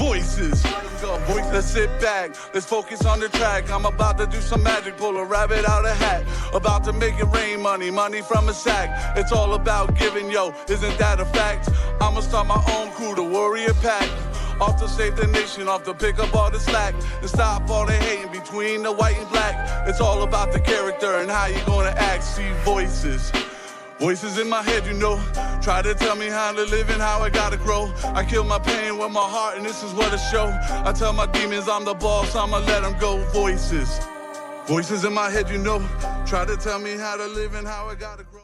voices. Let's sit back, let's focus on the track. I'm about to do some magic, pull a rabbit out a hat. About to make it rain money from a sack. It's all about giving, yo, isn't that a fact? I'ma start my own crew, the warrior pack. Off to save the nation, off to pick up all the slack. And stop all the hating between the white and black. It's all about the character and how you gonna act. See voices. Voices in my head, you know, try to tell me how to live and how I gotta grow. I kill my pain with my heart and this is what I show. I tell my demons I'm the boss, I'ma let them go. Voices. Voices in my head, you know, try to tell me how to live and how I gotta grow.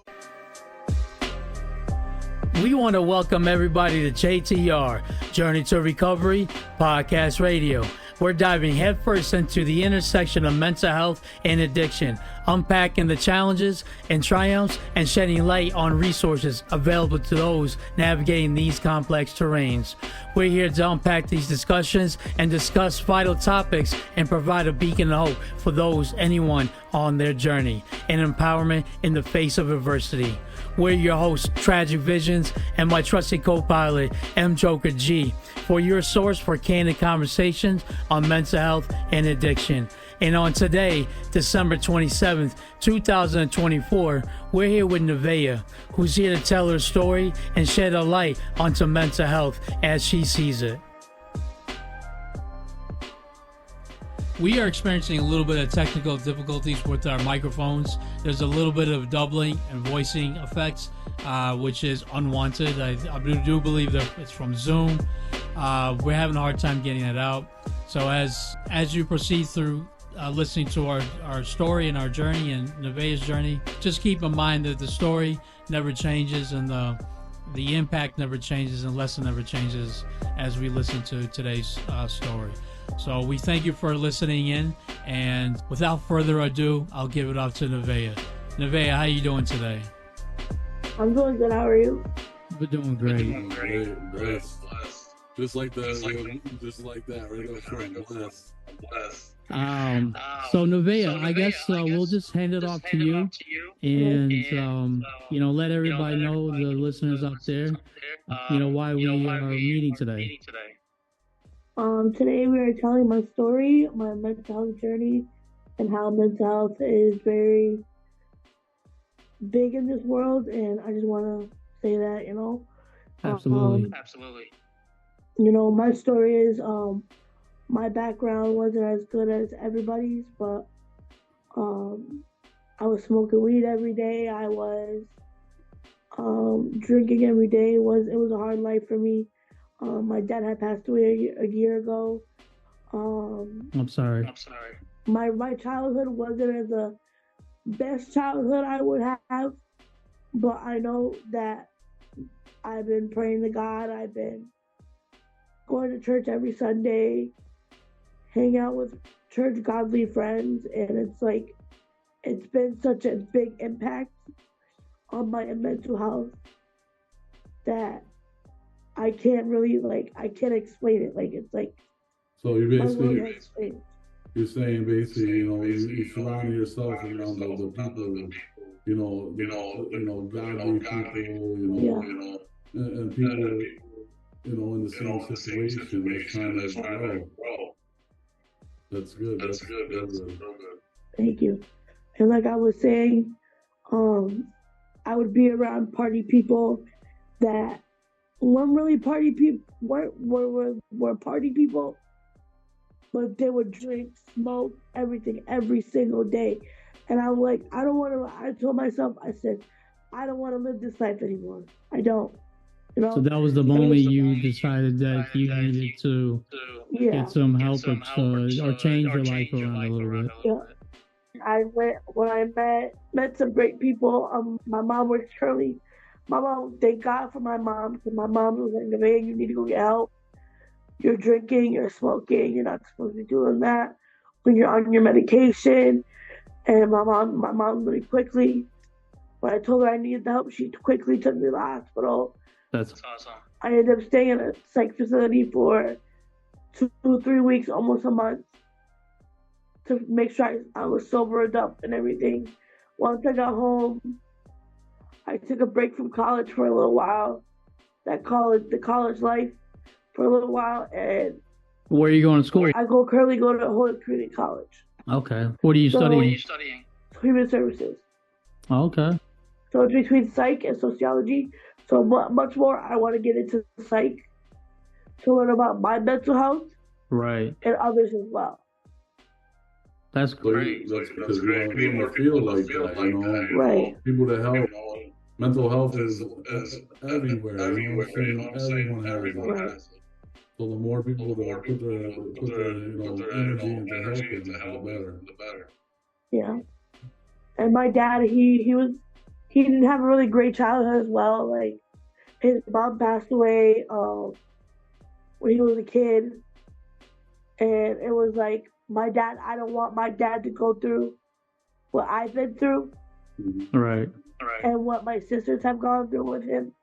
We want to welcome everybody to JTR, Journey to Recovery Podcast Radio. We're diving headfirst into the intersection of mental health and addiction, unpacking the challenges and triumphs and shedding light on resources available to those navigating these complex terrains. We're here to unpack these discussions and discuss vital topics and provide a beacon of hope for anyone on their journey and empowerment in the face of adversity. We're your hosts, Tragic Vizionsz, and my trusted co-pilot, MJokerG, for your source for candid conversations on mental health and addiction. And on today, December 27th, 2024, we're here with Nevaeh, who's here to tell her story and shed a light onto mental health as she sees it. We are experiencing a little bit of technical difficulties with our microphones. There's a little bit of doubling and voicing effects, which is unwanted. I do believe that it's from Zoom. We're having a hard time getting it out. So as you proceed through listening to our story and our journey and Nevaeh's journey, just keep in mind that the story never changes and the impact never changes and lesson never changes as we listen to today's story. So we thank you for listening in, and without further ado, I'll give it off to Nevaeh. Nevaeh, how you doing today? I'm doing good. How are you? We're doing great. Blessed. Just like that, right? Blessed. So Nevaeh, I guess we'll just hand it off to you, and let everybody know, the listeners out there, why we are meeting today. Today we are telling my story, my mental health journey, and how mental health is very big in this world, and I just want to say that, Absolutely. My story is, my background wasn't as good as everybody's, but I was smoking weed every day. I was drinking every day. It was a hard life for me. My dad had passed away a year ago. I'm sorry. My childhood wasn't as the best childhood I would have, but I know that I've been praying to God. I've been going to church every Sunday, hang out with church godly friends, and it's been such a big impact on my mental health that I can't really, I can't explain it. So you're basically, you're saying you surround yourself around the people, godly people, and people, in the same situation that's trying to grow. That's good. That's good. Thank you. And like I was saying, I would be around party people that weren't really party people, were party people, but they would drink, smoke, everything every single day. And I'm like, I told myself, I said, I don't want to live this life anymore. I don't. So that was the moment you decided that you needed to get some help or change your life around a little bit. Yeah. I went when I met some great people. My mom was Shirley. My mom, thank God for my mom, because my mom was like, Nevaeh, you need to go get help. You're drinking, you're smoking, you're not supposed to be doing that when you're on your medication. And my mom really quickly, when I told her I needed the help, she quickly took me to the hospital. That's awesome. I ended up staying in a psych facility for 2-3 weeks, almost a month, to make sure I was sobered up and everything. Once I got home, I took a break from college for a little while, the college life for a little while, and Where are you going to school? I currently go to Holy Community College. Okay. What are you studying? Human services. Oh, okay. So it's between psych and sociology. So much more I want to get into psych to learn about my mental health. Right. And others as well. That's great. That's because we don't feel like that, you know? Right. People that help. Mental health is everywhere, you know what I'm saying? Everyone has it. So the more people that put their energy into helping, the better. Yeah. And my dad, he didn't have a really great childhood as well. Like, his mom passed away when he was a kid. And it was like, I don't want my dad to go through what I've been through. Right. And what my sisters have gone through with him.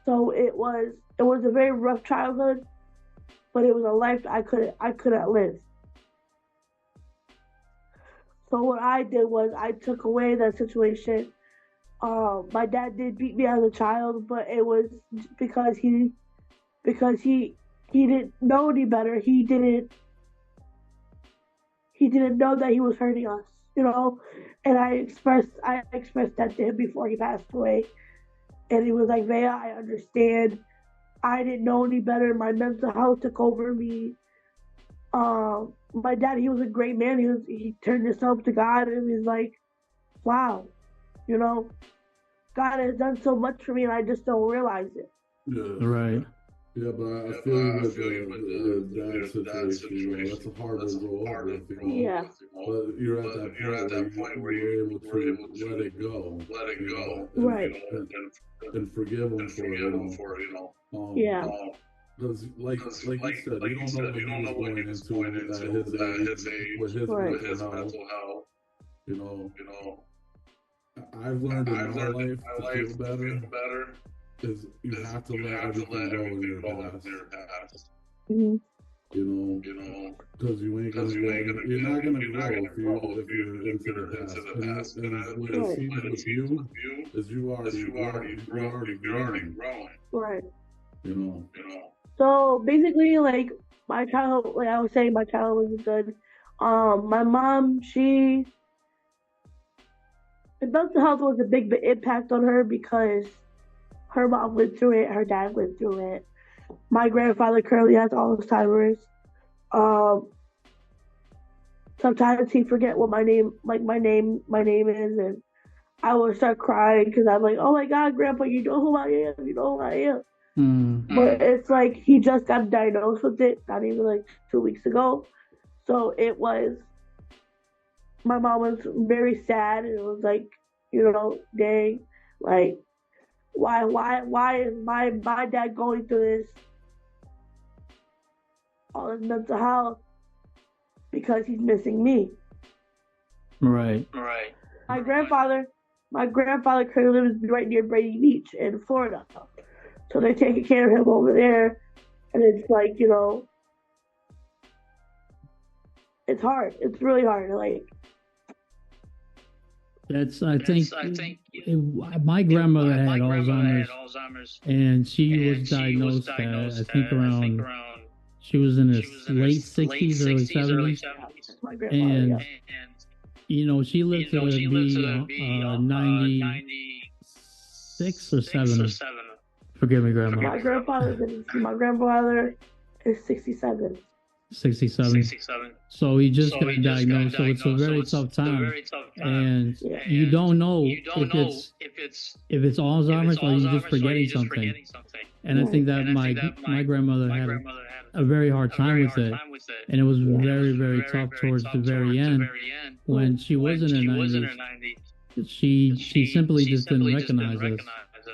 So it was a very rough childhood, but it was a life I couldn't live. So what I did was I took away that situation. My dad did beat me as a child, but it was because he didn't know any better. He didn't know that he was hurting us, you know. And I expressed that to him before he passed away. And he was like, Vea, I understand. I didn't know any better. My mental health took over me. My dad, he was a great man. He turned himself to God, and he's like, wow, you know, God has done so much for me, and I just don't realize it. Yeah. Right. Yeah, but I feel you with the dad situation. That's a hard one to go over. Yeah. But you're at that point where you're able to let it go. Right. And forgive him for it, you know. Yeah. Because, like you said, you don't know what he was going into at his age with his mental health. You know, I've learned in my life to feel better. Is you have to let everything go in your past. Mm-hmm. You know, because you're not gonna grow if you're into the past. And what I see with you is you're already growing. Right. You know. So basically, like, my childhood, like I was saying, my childhood was good. My mom, the mental health was a big impact on her because her mom went through it, her dad went through it. My grandfather currently has Alzheimer's. Sometimes he forget what my name is, and I would start crying because I'm like, oh my God, Grandpa, you know who I am, you know who I am. But it's like he just got diagnosed with it, not even like 2 weeks ago. So my mom was very sad, and it was like, you know, dang, like, why is my dad going through this, all his mental health, because he's missing me. Right. My grandfather currently lives right near Brady Beach in Florida. So they're taking care of him over there, and it's like, you know, it's hard. It's really hard. Like, I think my grandmother had Alzheimer's, and she was diagnosed at, I think around, she was in her late 60s, early 70s. And, you know, she lived to be 96 or 7. Forgive me, Grandma. My grandfather is 67. 67. So he just got diagnosed. So it's a very tough time. And you don't know if it's Alzheimer's or you're just forgetting something. And I think that my grandmother had a very hard time with it. And it was very, very tough towards the very end. When she was in her 90s, she simply just didn't recognize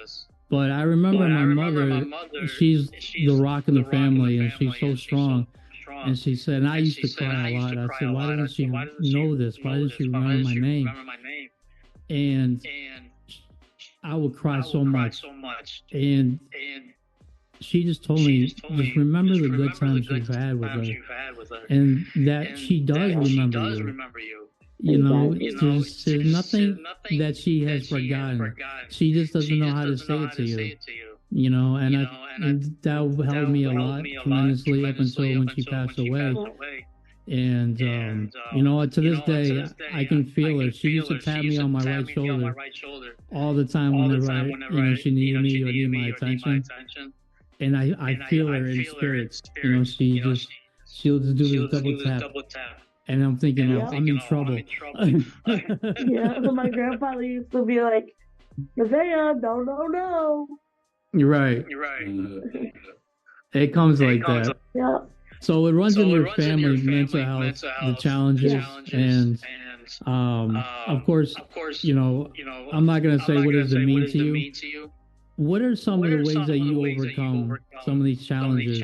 us. But I remember my mother, she's the rock in the family, and she's so strong. And she said, and I used to cry a lot. I said, why didn't she know this? Why didn't she remember my name? And I would cry so much. And she just told me, just remember the good times you've had with her. And that she does remember you. You know, there's nothing that she has forgotten. She just doesn't know how to say it to you. and that helped me a lot tremendously up until when she passed away. And to this day, I can feel her. She used to tap me on my right shoulder all the time whenever she needed me or needed my attention. And I feel her in spirits. She'll just do this double tap. And I'm thinking, I'm in trouble. Yeah, so my grandfather used to be like, Nevaeh, no. You're right. It comes like that. Yeah. So it runs in your family, mental health, the challenges, and of course, I'm not gonna say what does it mean to you. What are some of the ways that you overcome some of these challenges?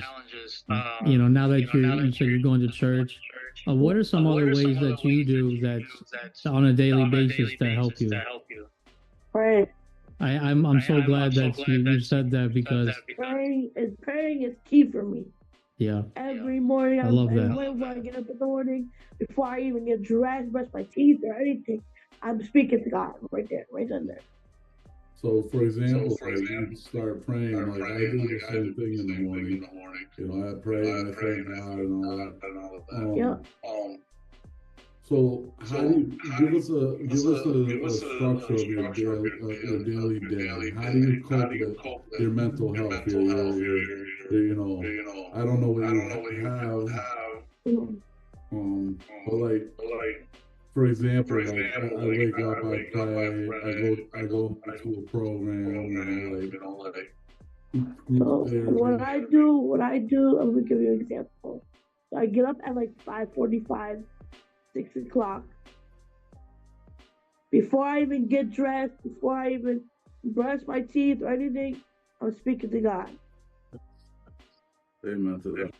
Now that you said you're going to church, what are some other ways that you do that's on a daily basis that help you? Right. I'm so glad that you said that, because praying is key for me. Yeah. Every morning, I love that. When I get up in the morning, before I even get dressed, brush my teeth or anything, I'm speaking to God right there. So, for example, you start praying, like I do the same thing in the morning. I pray and I thank God and all that. So, how do you give us a structure of your daily day? How do you cope with your mental health? I don't know what you have. But like, for example, like I wake up, I pray, I go to a program, So what I do, I'm gonna give you an example. So I get up at like 5:45. 6 o'clock. Before I even get dressed, before I even brush my teeth or anything, I'm speaking to God. Amen to that.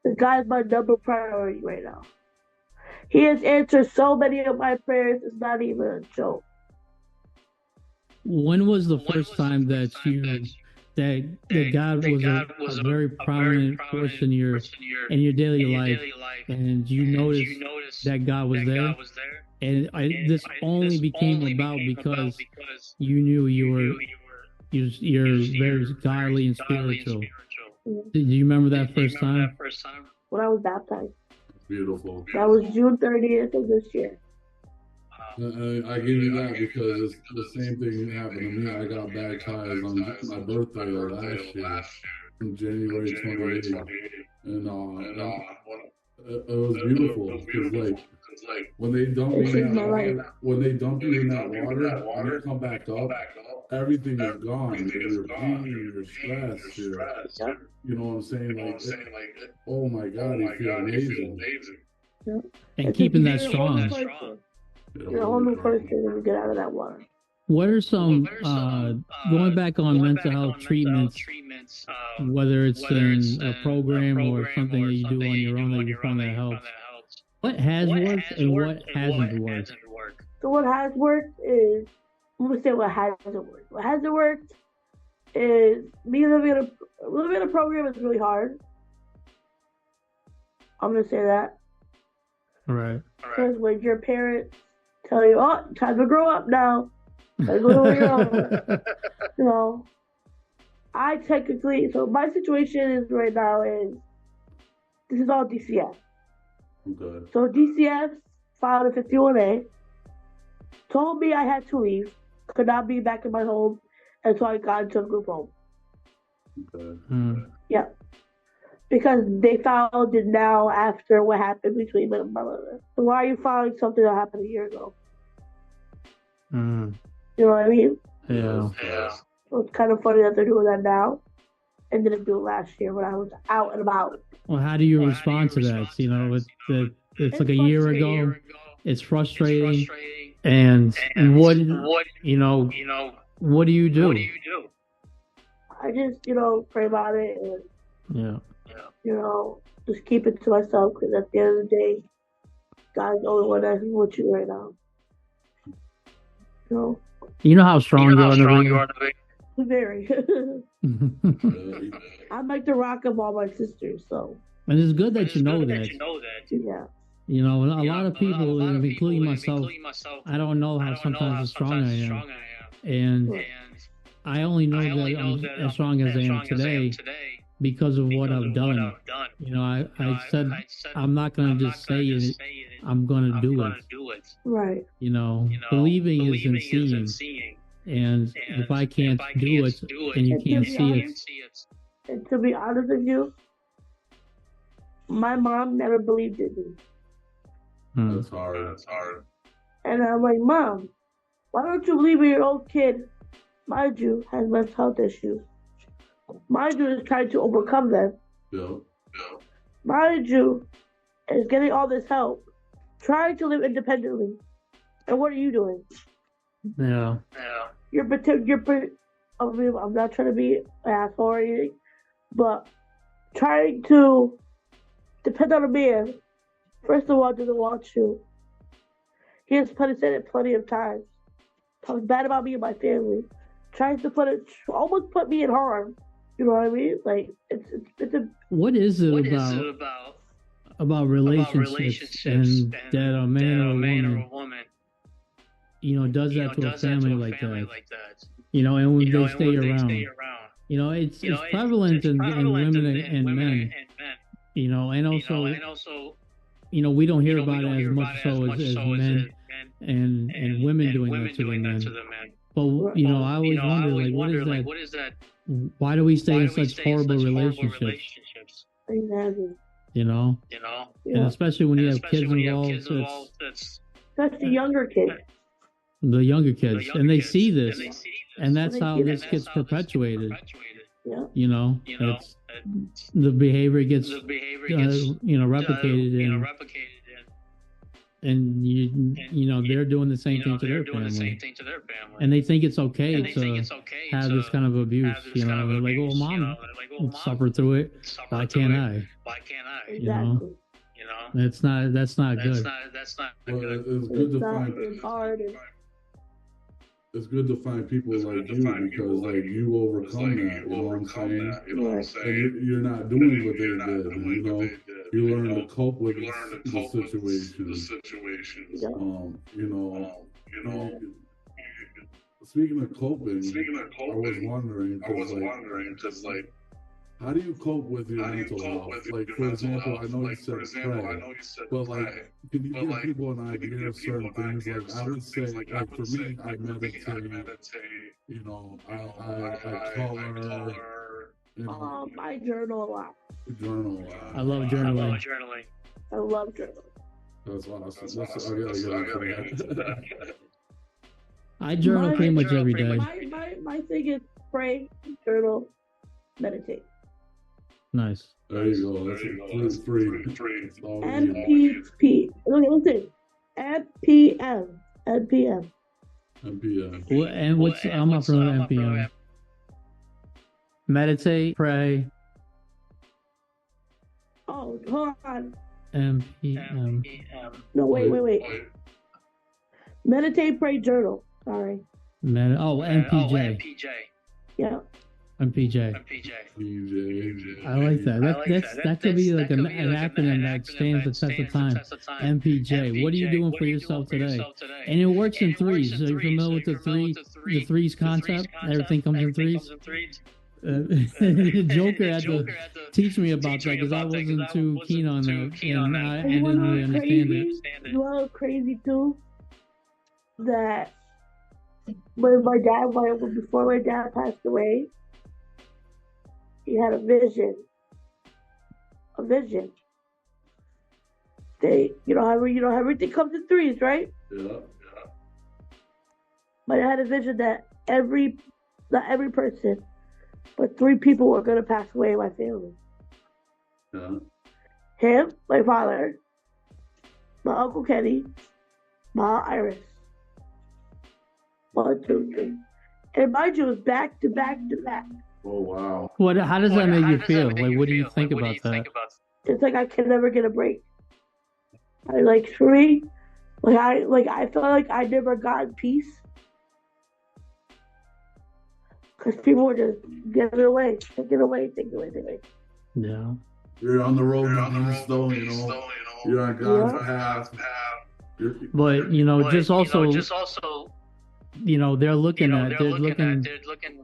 The God is my number priority right now. He has answered so many of my prayers, it's not even a joke. When was the first time that God was a very prominent force in your daily life, and you noticed that God was there? And this only became about because you knew you're very godly and spiritual. Do you remember that first time? When I was baptized. Beautiful. That was June 30th of this year. I give you that because it's the same thing happened to me. I got baptized on my birthday last year, on January 28th, and it was beautiful because when they dump you in that water, when you come back up, everything is gone. Your pain, your stress, you know what I'm saying? Oh my God, you feel amazing. Yeah. And keeping that strong. You're a whole new person when you get out of that water. What are some, going back on mental health treatments, whether it's in a program or something that you do on your own that you find that helps, what has worked and what hasn't worked? So what has worked is, I'm going to say what hasn't worked. What hasn't worked is me living in a program is really hard. I'm going to say that. Right. Because when your parents tell you, oh, time to grow up now. Gotta go on your own. I technically, so my situation is right now is, this is all DCF. Okay. So DCF filed a 51A, told me I had to leave, could not be back in my home until I got into a group home. Okay. Yeah. Because they filed it now after what happened between me and my mother. So why are you filing something that happened a year ago? You know what I mean? Yeah. So it's kind of funny that they're doing that now and didn't do it last year when I was out and about. Well, how do you respond to that? It's like a year ago. It's frustrating. And what do you do? I just, pray about it and, yeah. Just keep it to myself because at the end of the day, God's the only one that's with you right now. You know how strong you are in the ring? Very. I'm like the rock of all my sisters, so. And it's good that you know that. Yeah. A lot of people, including myself, I don't know how sometimes strong I am. And I only know that I'm as strong as I am today because of what I've done. You know, I said I'm not going to just say it. I'm going to do it. Right. You know, believing is in seeing. And if I can't do it and you can't see it. And to be honest with you, my mom never believed in me. That's hard. And I'm like, Mom, why don't you believe in your own kid? Mind you, has mental health issues. Mind you, is trying to overcome them. Yeah. Mind you, is getting all this help, trying to live independently. And what are you doing? Yeah. I'm not trying to be an asshole or anything, but trying to depend on a man, first of all, doesn't want you. He has said it plenty of times. Talks bad about me and my family. Tries to almost put me in harm. You know what I mean? Like, it's a... What is it about relationships and that a man or a woman, you know, does that to a family like that? You know, and when they stay around. You know, it's prevalent in women and men. You know, and also, you know, we don't hear about it as much so as men and women doing that to the men. But, you know, I always wonder, like, what is that? Why do we stay in such horrible relationships? Exactly. You know? And especially when you have kids involved, it's the younger kids. The younger kids. And they see this. And that's how this gets perpetuated. Yeah. You know? It's, the behavior gets, you know, replicated and you know, they're doing the same thing to their family. And they think it's okay to have this kind of abuse. You know, they're like, "Oh, mom suffered through it. Why can't I?" Exactly. You know, that's not good. It's good to find people like you because, like, you overcome that. You know what I'm saying? And you're not doing what they did. You know, you learn to cope with the situation. You know. Speaking of coping, I was wondering because, like, how do you cope with your mental health? Like, for example, I know you said pray, but, like, can you give people an idea of certain things? Like, I would say, like, for me, I meditate, you know, I color, you know. I journal a lot. I love journaling. I love journaling. That's awesome. I gotta get into that. I journal pretty much every day. My thing is pray, journal, meditate. Nice. There you go. That's free. NPP. Listen. NPM. Well, and what's I'm not familiar with NPM. Meditate, pray. Oh, hold on. NPM. No, wait. Meditate, pray, journal. Sorry. NPJ. Yeah. MPJ. I like that. That could be like an acronym that stands the test of time. MPJ. What are you doing for yourself today? And it works in threes. Are you familiar with the threes concept? Everything comes in threes. Joker had to teach me about that because I wasn't too keen on that, and I didn't really understand it. You know, crazy too. That when before my dad passed away, he had a vision. You know how everything comes in threes, right? Yeah. But I had a vision that not every person, but 3 people were gonna pass away in my family. Yeah. Him, my father, my Uncle Kenny, my Aunt Iris. 1, 2, 3. And mind you, it was back to back to back. Oh wow. How does that make you feel? Like, what do you think about that? It's like I can never get a break. For me, I felt like I never got peace. Because people were just taking it away. Yeah. You're on the road to peace, though, you know. You're on God's path. But, you know, just also they're looking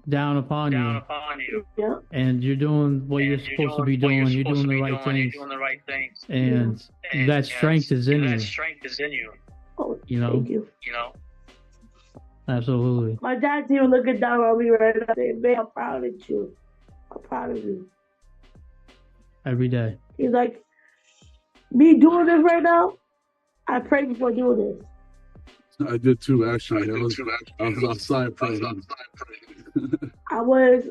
down upon you, Yeah. and you're doing what you're supposed to be doing. You're doing the right things, and that strength is in you. Oh, You know? thank you. Absolutely. My dad's even looking down on me right now, saying, "Man, I'm proud of you. I'm proud of you." Every day. He's like, "Me doing this right now, I prayed before doing this." I did too, actually. I was outside praying. I was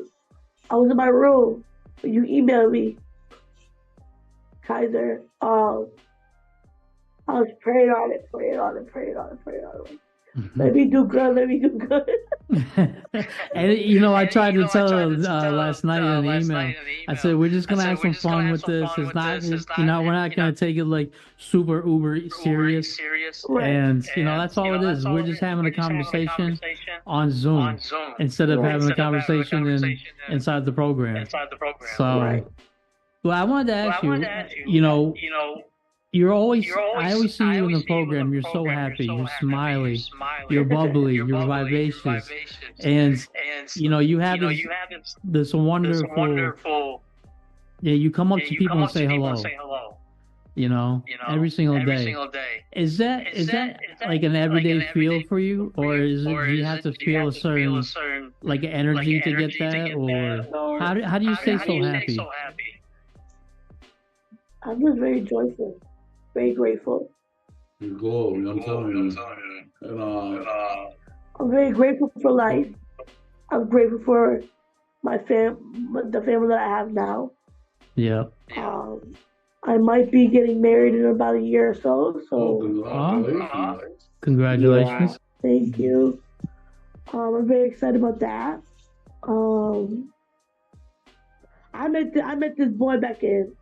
in my room when you emailed me, Kaiser. I was praying on it. Like, let me do good. And I tried to tell her last night in the email. I said we're just gonna have some fun with this. It's not, we're not gonna take it like super uber serious. Right. And that's all it is. We're just having a conversation on Zoom instead of having a conversation inside the program. So, Right. well, I wanted to ask you. I always see you in the program. You're so happy. You're smiley. You're bubbly. You're vivacious. And, you have this wonderful. Yeah, you come up to people and say hello. Every single day. Is that like an everyday feel for you, or do you have to feel a certain like energy to get that, or how do you stay so happy? I'm just very joyful, very grateful. You glow, I'm telling you. And, I'm very grateful for life. I'm grateful for the family that I have now. Yeah. I might be getting married in about a year or so. Congratulations. Yeah, thank you. I'm very excited about that. I met this boy back in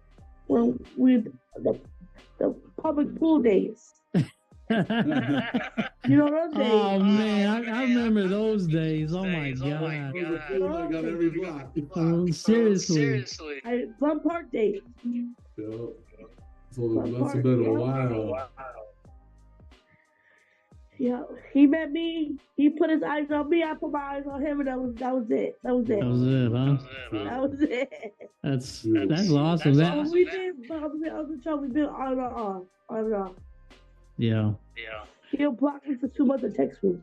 when the public pool days. Those days. Oh man, I remember those days. Oh my god. Every block. Seriously. Fun Park days. Yeah. So that's been a while. Yeah, he met me. He put his eyes on me. I put my eyes on him, and that was it. That was it, huh? That was it. That's awesome. We've been on and off. Yeah. He'll block me for 2 months and text me.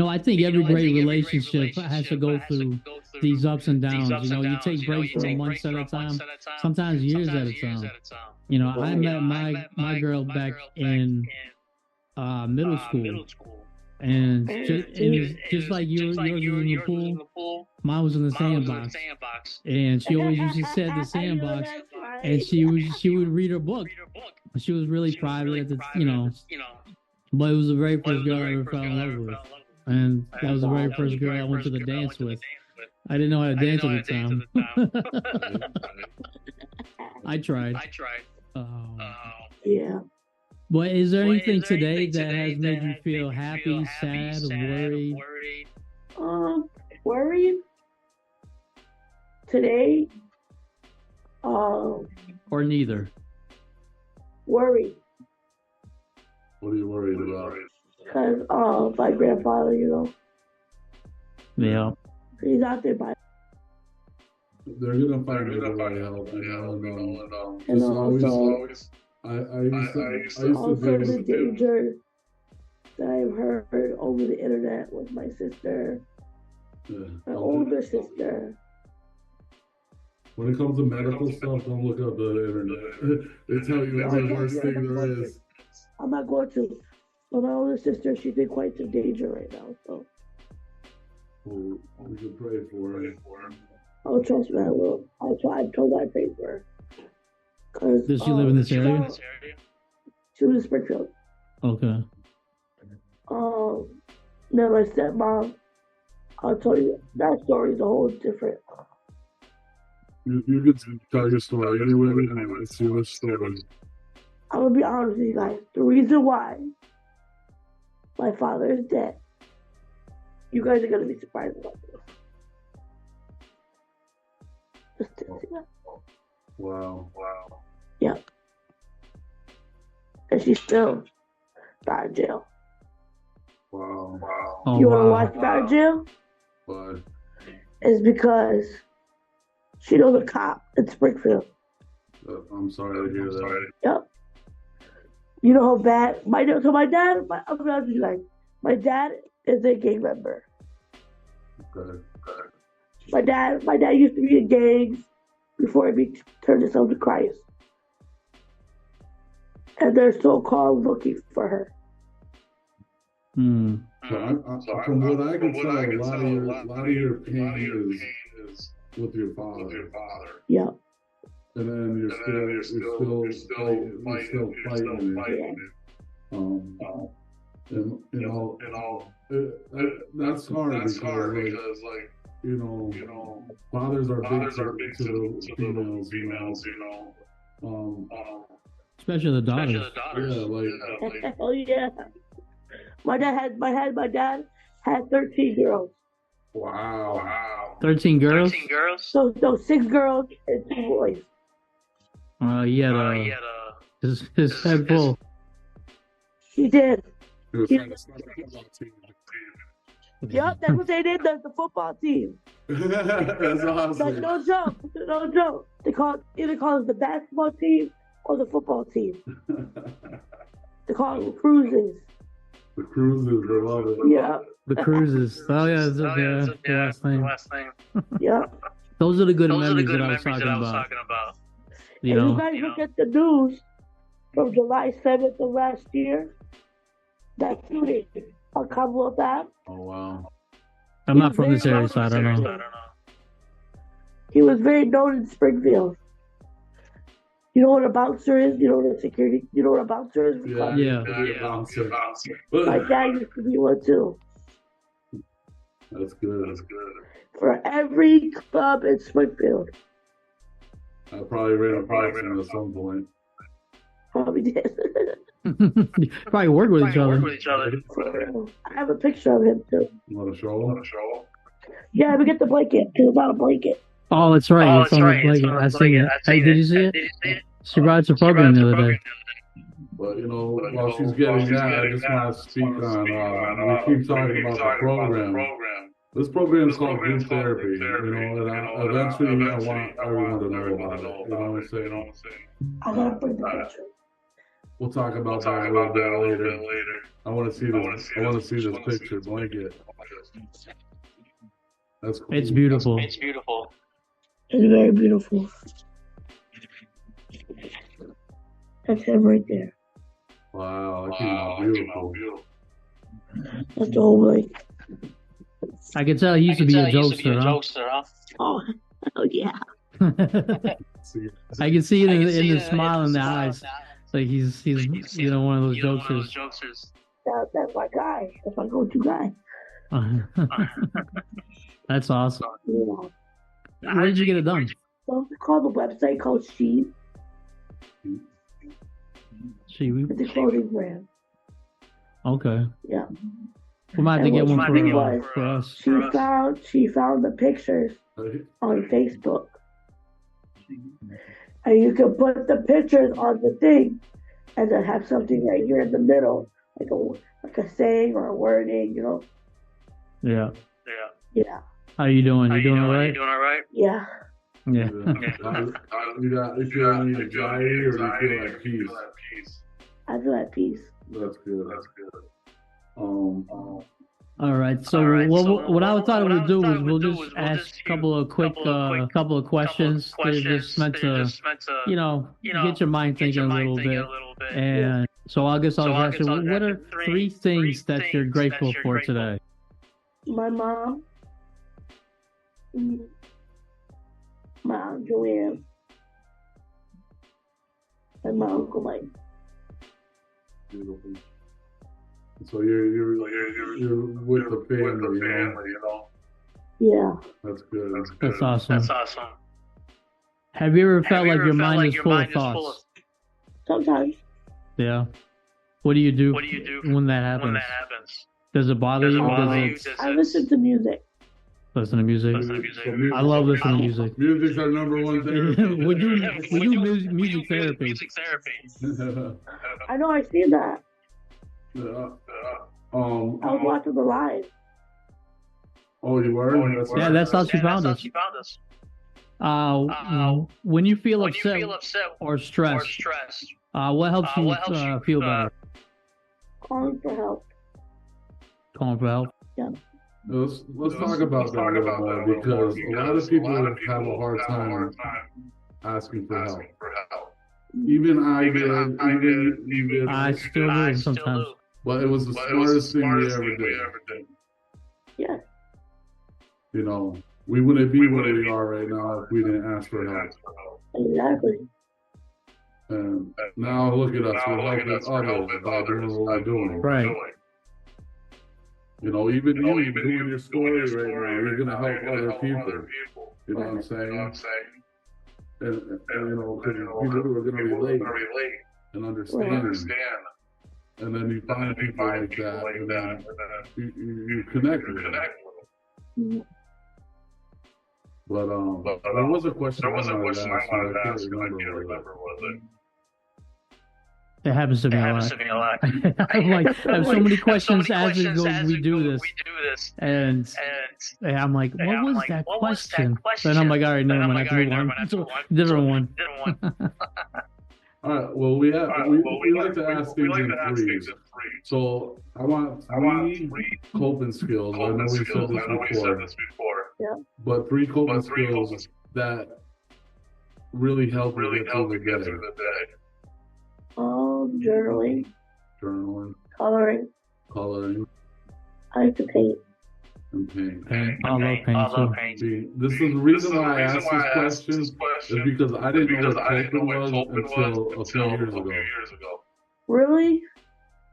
I think every great relationship has to go through these ups and downs. You take breaks for months at a time, sometimes years at a time. I met my girl back in middle school, and it was just like yours was in the pool. Mine was in the sandbox, and she always used to sit at the sandbox, and she would read her book. She was really private at the but it was the very first girl I ever fell in love with. And that was the very first girl I went to the dance with. I didn't know how to dance at the time. I tried. Yeah. But is there anything today that has made you feel happy, sad, worried? Worried? Today? Or neither? Worried. What are you worried about? Because my grandfather, Yeah. he's out there by. They're gonna find a way out. And also I used to the danger that I've heard over the internet with my sister, my older sister. When it comes to medical stuff, don't look up the internet. They tell you every worst thing there is. I'm not going to. But my older sister, she's in quite some danger right now, so. Well, we should pray for her. Oh, trust me, I will. I told her I prayed for her. Does she live in this area? She was in Springfield. Okay. Then my stepmom, I'll tell you, that story is a whole different. You could tell your story anyway. Let's see your story. I'm gonna be honest with you guys. The reason why my father is dead, you guys are gonna be surprised about this. Just to see that. Wow. Yeah. And she's still got in jail. Wow. Oh, You want to wow. watch got in jail? Why? It's because she knows a cop in Springfield. I'm sorry to hear that. Yep. You know how bad I'm gonna be like, my dad is a gang member. Okay. My dad used to be in gangs before he turned himself to Christ. And they're so-called looking for her. Hmm. So from what I can tell, a lot of your pain is with your father. Yeah. And then you're still fighting it. Yeah. And that's hard because like you know fathers are big to the females, you know. Especially the daughters. Yeah, like Oh yeah. My dad had 13 girls. wow. 13 girls? So 6 girls and 2 boys. He had his head full. He did. He was trying to start a football team. Yep, that's what they did. That's the football team. That's awesome. Like, no joke. They call it the basketball team or the football team. They call it the Cruises. The Cruises, I love it. Yeah. The Cruises. Oh, yeah, the last name. Yeah. Those are the good memories that I was talking about. You And know? you guys look at the news from July 7th of last year. That shooting on Commonwealth Ave. Oh, wow. I'm not from this area, so I don't know. He was very known in Springfield. You know what a bouncer is? You know what a security? You know what a bouncer is? Yeah. Bouncer. My dad used to be one too. That's good. For every club in Springfield. I probably ran a boxing at some point. Probably did. Probably work with each other. For real. I have a picture of him too. You want to show? Yeah, let me get the blanket. Because it's not a blanket. Oh, that's right. It's on the blanket. I seen it. Hey, did you see it? She brought it to program the other day. But, you know, while she's getting that, I just want to speak on, we keep talking about the program. This program is called group therapy, you know, and eventually I want everyone to know about it, you know what I'm saying? I gotta bring the picture. We'll talk about that a little bit later. I want to see this picture blanket. That's cool. It's beautiful. It's very beautiful. That's him right there. Wow, that came out beautiful. That's the whole blanket. I can tell he used to be a jokester, huh? Oh yeah. I can see it in the smile in the eyes. Like he's one of those jokesters. That's my guy. That's my go-to guy. That's awesome. Yeah. Where did you get it done? So it's called the website called She. It's a clothing brand. Okay. Yeah. We might have to get one for us. She found the pictures on Facebook. And you can put the pictures on the thing and then have something right here in the middle, like a saying or a wording, you know? Yeah. Yeah. How you doing? You doing all right? Yeah. Yeah. You feel any anxiety or do you feel at peace? I feel at peace. That's good. All right. So what I thought we'd do is we'll just ask a couple of questions. They're just meant to, get your mind thinking a little bit. And so I guess I'll ask you, what are 3 things that you're grateful for today? My mom, my Aunt Joanne, and my Uncle Mike. Beautiful. So you're with the family, you know? Yeah. That's good. That's awesome. Have you ever felt like your mind is full of thoughts? Sometimes. Yeah. What do you do when that happens? Does it bother you? I listen to music. Listen to music. I love listening to music. Music's our number one therapy. we do music therapy. I know, I see that. Yeah. I was watching the live. Oh, you were? That's how she found us. When you feel upset or stressed, what helps you feel better? Calling for help. Calling for help? Yeah. Let's talk about that a little more, because a lot of people have a hard time asking for help. Even I did. Even you did. I still do sometimes. But it was the smartest thing we ever did. Yeah. You know, we wouldn't be where we are right now if we didn't ask for help. Exactly. And now look at us. We're helping others by doing what we're doing. Right. You know, even you doing your story right now, you're going to help other people. You know what I'm saying? And you know, because people who are going to relate and understand. And then you find people like that, and then you connect with them. But there was a question I wanted to ask, but I can't remember what it was. It happens to me a lot. I'm like, I have so many questions as we do this. And I'm like, what was that question? Then I'm like, all right, never mind, I have to move on. Different one. All right, well, we like to ask things in threes. So I want three coping skills. I know we said this before. Yeah. But three coping skills that really help you get through the day. Journaling. Coloring. I like to paint. And paint. I love paint too. This is the reason why I asked this question is because I didn't know what coping was until a few years ago. Really?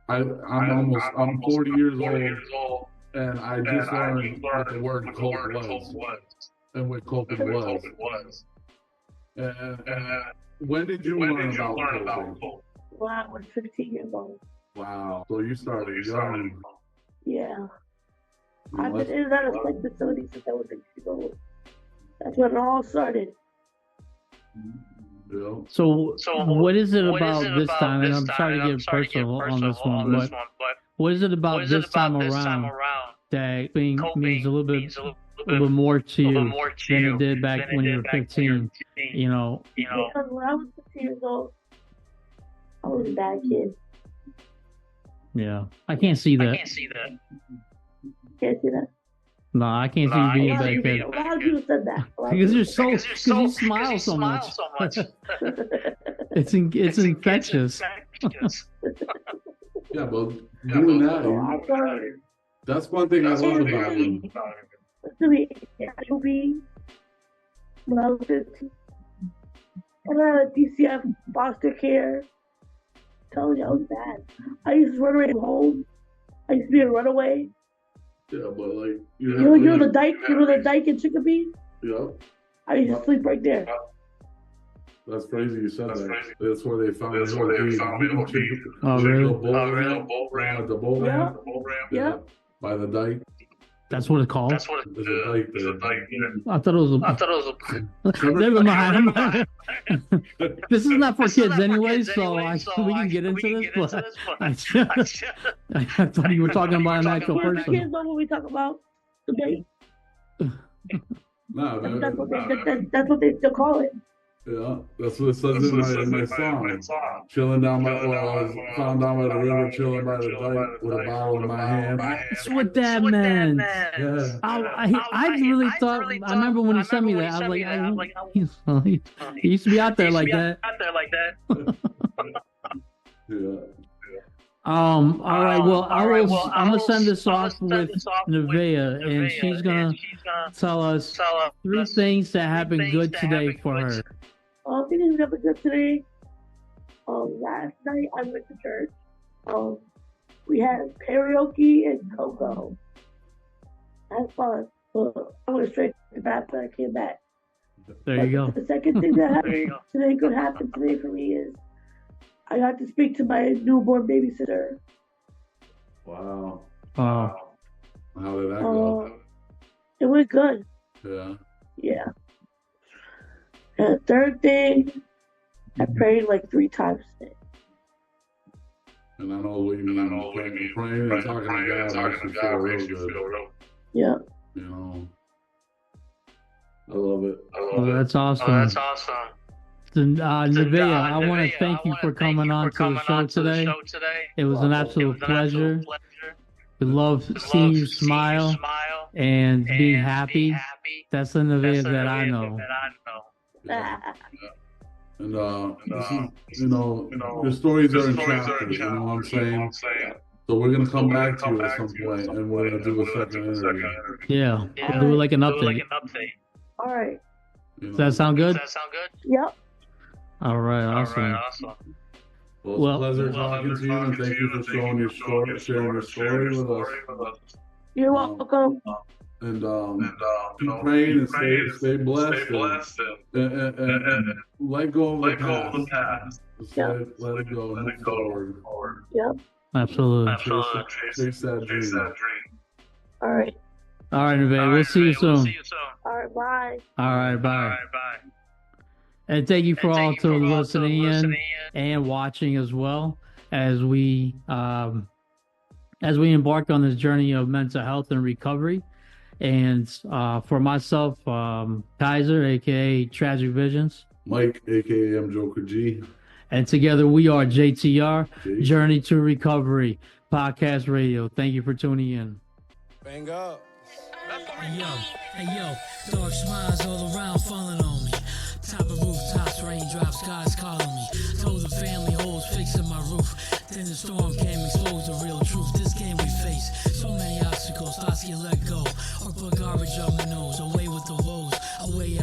I'm 40 years old, and I just learned what the word cope was and what coping was. And when did you learn about coping? When I was 15 years old. Wow. So you started young. Yeah. I've been in and out of psych facilities since I was 6 years old. That's when it all started. Yeah. So what is it about this time? And I'm sorry to get personal on this one, but what is it about this time around that means a little bit more to you than it did back when you were 15? You know. Because when I was 15 years old, I was a bad kid. Yeah, I can't see that. Can't see that? No, I can't see you being a bad kid. A lot of people said that. Because you smile so much. It's infectious. Yeah, but doing that, that's one thing I love about you. When I was 15, and I had a DCF foster care. Telling you I was bad. I used to run away from home. I used to be a runaway. Yeah, but like you know the dike in Chicopee? Yeah. I used to sleep right there. That's crazy you said that. That's where they found me. Oh, really? The boat ramp? Yeah. By the dike. That's what it's called? There's a dike there. I thought it was a... Never mind. This is not for kids anyway, so we can get into this, but I thought you were talking about an actual person. Kids know what we talk about today. That's what they still call it. Yeah, that's what it says in my song. Chilling down by, I was found down by the river, chilling by the dike with a bottle in my hand. That's what that meant. Yeah. I really thought, I remember when he sent me that, I was like, he used to be out there like that. Yeah. All right. Well, I'm gonna send this off with Nevaeh, and she's gonna tell us 3 things that happened good today for her. Things that happened good today. Last night I went to church. We had karaoke and go-go. I had fun. I went straight to the bathroom and I came back. There you go. The second thing that happened today, could happen today for me is I got to speak to my newborn babysitter. Wow. Wow. How did that go? It went good. Yeah. Yeah. And the third thing, I prayed like 3 times today. And I know what you mean. Praying and talking to God makes you feel real good. Yeah. You know, I love it. Oh, that's awesome. So, Nevaeh, I want to thank you for coming on to the show today. It was an absolute pleasure. We love seeing you smile and being happy. That's the Nevaeh that I know. Yeah. And this is, your stories are in chapters, you know what I'm saying? So we're gonna come back to you at some point, and we're gonna do a second interview. Yeah, we'll do like an update. All right. Does that sound good? Yep. All right, awesome. Well, it's a pleasure talking to you, and thank you for sharing your story with us. You're welcome. And keep praying and stay blessed, and let go of the past. Just let it go and move forward. Yep. Absolutely. Chase that dream. All right. All right, Nevaeh. We'll see you soon. All right. Bye. All right. Bye. And thank you for all to listening in and watching as well as we embark on this journey of mental health and recovery. And for myself, Kaiser, aka Tragic Vizionsz, Mike, aka MJokerG, and together we are JTR, Journey to Recovery Podcast Radio. Thank you for tuning in. Bang up. Hey yo, dark smiles all around falling on me. Top of rooftops, raindrops, God's calling me. Told the family holes fixing my roof. Then the storm came, exposed the real truth. This game we face, so many obstacles, thoughts get let go. Or put garbage up my nose, away with the woes, away